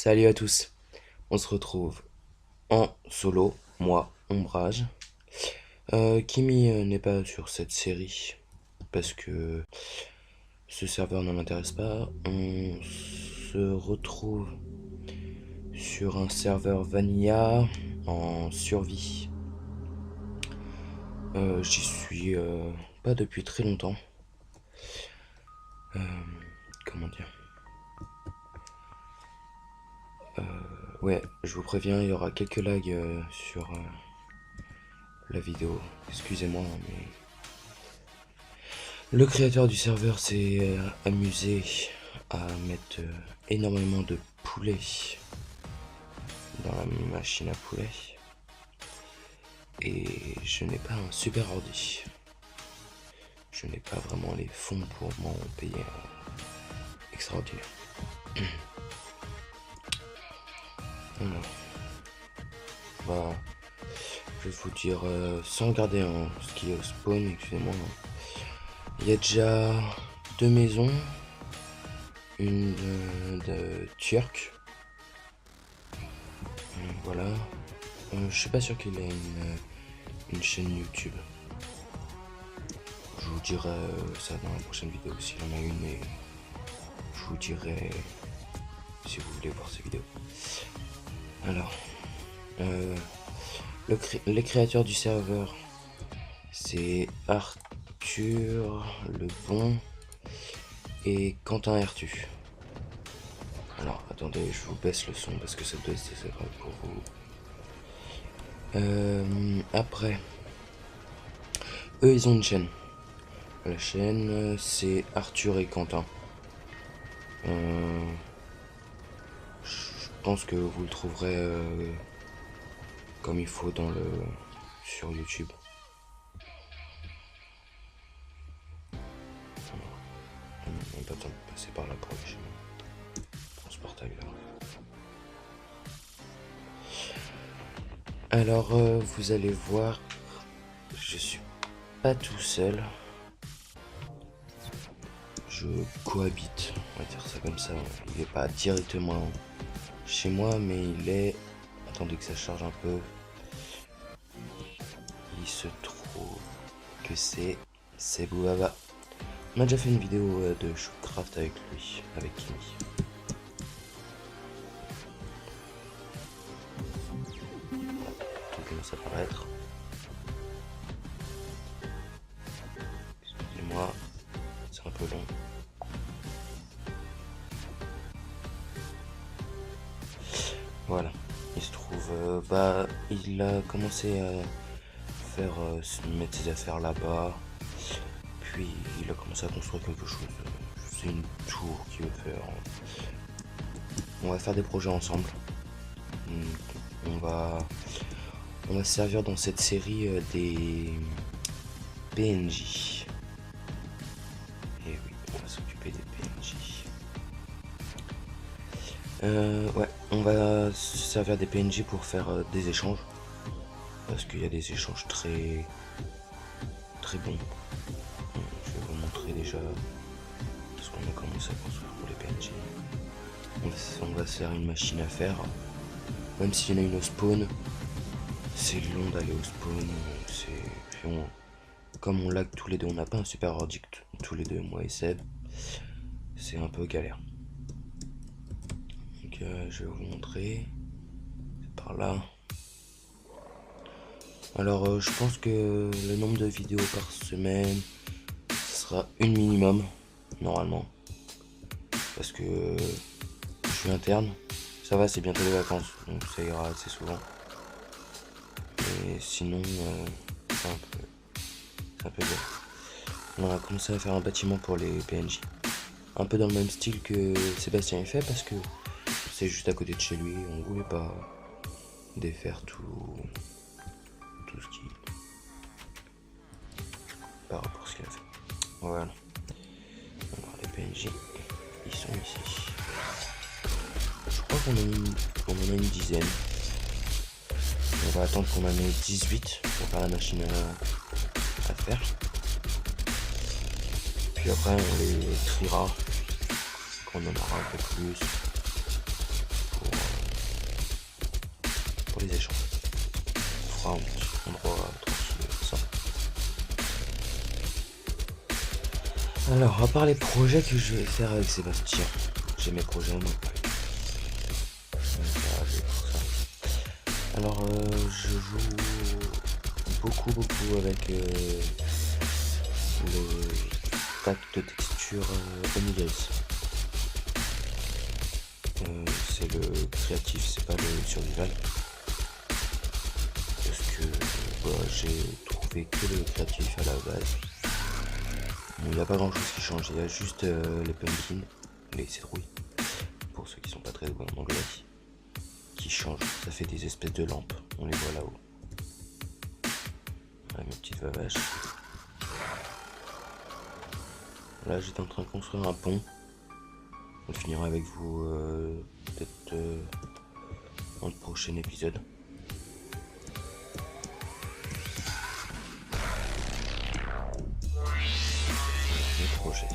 Salut à tous, on se retrouve en solo, moi, Ombrage. Kimi n'est pas sur cette série parce que ce serveur ne m'intéresse pas. On se retrouve sur un serveur Vanilla en survie. J'y suis pas depuis très longtemps. Euh, comment dire Ouais, je vous préviens, il y aura quelques lags sur la vidéo. Excusez-moi, mais le créateur du serveur s'est amusé à mettre énormément de poulets dans la machine à poulet. Et je n'ai pas un super ordi. Je n'ai pas vraiment les fonds pour m'en payer un extraordinaire. Alors, je vais vous dire, sans regarder ce qui est au spawn, excusez-moi. Il y a déjà 2 maisons, une de Turc. Voilà. Je suis pas sûr qu'il ait une chaîne YouTube. Je vous dirai ça dans la prochaine vidéo s'il en a une, et je vous dirai si vous voulez voir ces vidéos. Alors, les créateurs du serveur, c'est Arthur le Bon et Quentin Ertu. Alors, attendez, je vous baisse le son parce que ça doit être désagréable pour vous. Après, eux, ils ont une chaîne. La chaîne, c'est Arthur et Quentin. Je pense que vous le trouverez comme il faut sur YouTube. On n'a pas besoin de passer par là pour aller chez moi. Prends ce portail là. Alors, vous allez voir, je suis pas tout seul. Je cohabite, on va dire ça comme ça. Il est pas directement chez moi, mais il est... Attendez que ça charge un peu. Il se trouve que c'est Bouaba. On a déjà fait une vidéo de Shootcraft avec lui, avec Kimi. Tout commence à apparaître. Excusez-moi, c'est un peu long. Voilà, il se trouve, il a commencé à mettre ses affaires là-bas, puis il a commencé à construire quelque chose. C'est une tour qu'il veut faire. On va faire des projets ensemble. On va se servir dans cette série des PNJ. Et oui, on va s'occuper des PNJ. Ouais, on va se servir des PNJ pour faire des échanges. Parce qu'il y a des échanges très bons. Je vais vous montrer déjà ce qu'on a commencé à construire pour les PNJ. On va se faire une machine à faire. Même s'il y en a une au spawn, c'est long d'aller au spawn. Comme on lag tous les deux, on n'a pas un super ordi tous les deux, moi et Seb. C'est un peu galère. Donc je vais vous montrer. C'est par là. Alors je pense que le nombre de vidéos par semaine, ce sera une minimum, normalement. Parce que je suis interne. Ça va, c'est bientôt les vacances, donc ça ira assez souvent. Et sinon, c'est un peu dur. On a commencé à faire un bâtiment pour les PNJ. Un peu dans le même style que Sébastien a fait, parce que c'est juste à côté de chez lui. On voulait pas défaire tout ce qui... par rapport à ce qu'il a fait. Voilà. Alors les PNJ, ils sont ici. Je crois qu'on en a une dizaine. On va attendre qu'on en ait 18 pour faire la machine à faire. Puis après on les triera quand on en aura un peu plus pour pour les échanges. On fera un petit endroit tranquille, ça. Alors, à part les projets que je vais faire avec Sébastien, j'ai mes projets à moi. Alors, je joue beaucoup avec le pack de texture Onidays. C'est le créatif, c'est pas le survival. Parce que j'ai trouvé que le créatif à la base. Bon, il n'y a pas grand chose qui change, il y a juste les pumpkins, les citrouilles, pour ceux qui sont pas très doués en anglais, qui changent. Ça fait des espèces de lampes, on les voit là-haut. Voilà mes petites vavaches. Là j'étais en train de construire un pont. On le finira avec vous peut-être dans le prochain épisode. Des projets.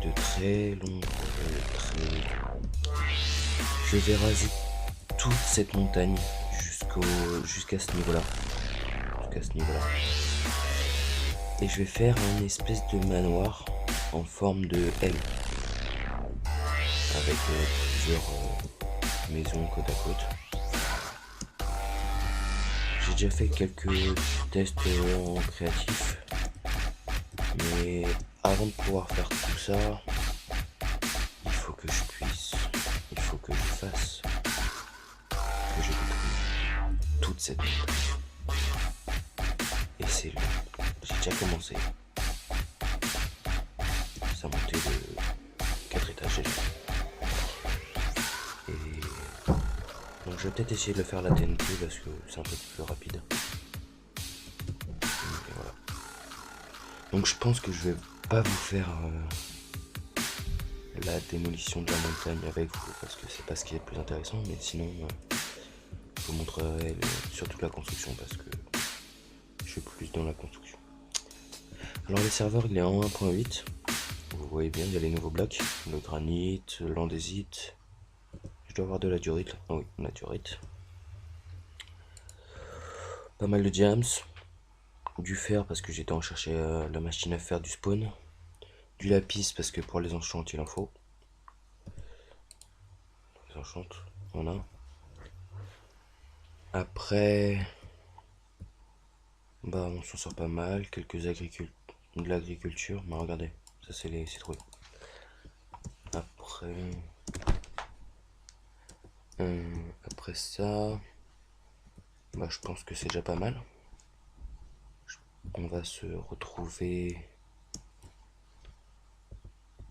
De très longs projets, Je vais raser toute cette montagne jusqu'à ce niveau-là. Et je vais faire un espèce de manoir en forme de L. Avec plusieurs maisons côte à côte. J'ai déjà fait quelques tests en créatif. Mais avant de pouvoir faire tout ça, il faut que je fasse, que je détruise toute cette montagne. Et c'est long. J'ai déjà commencé. Ça montait de 4 étages déjà. Et donc je vais peut-être essayer de le faire à la TNT parce que c'est un peu plus rapide. Et voilà. Donc je pense que je vais pas vous faire la démolition de la montagne avec vous parce que c'est pas ce qui est le plus intéressant, mais sinon je vous montrerai surtout la construction parce que je suis plus dans la construction. Alors le serveur il est en 1.8, vous voyez bien, il y a les nouveaux blocs, le granit, l'andésite, je dois avoir de la diorite là, ah oui, la diorite, pas mal de diams, du fer parce que j'étais en chercher la machine à faire du spawn, du lapis parce que pour les enchantes il en faut, les enchantes on a. Après, bah on s'en sort pas mal, de l'agriculture, bah regardez, ça c'est les citrouilles. Après ça, bah je pense que c'est déjà pas mal. On va se retrouver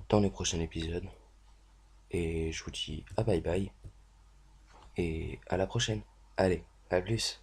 dans les prochains épisodes. Et je vous dis à bye bye. Et à la prochaine. Allez, à plus.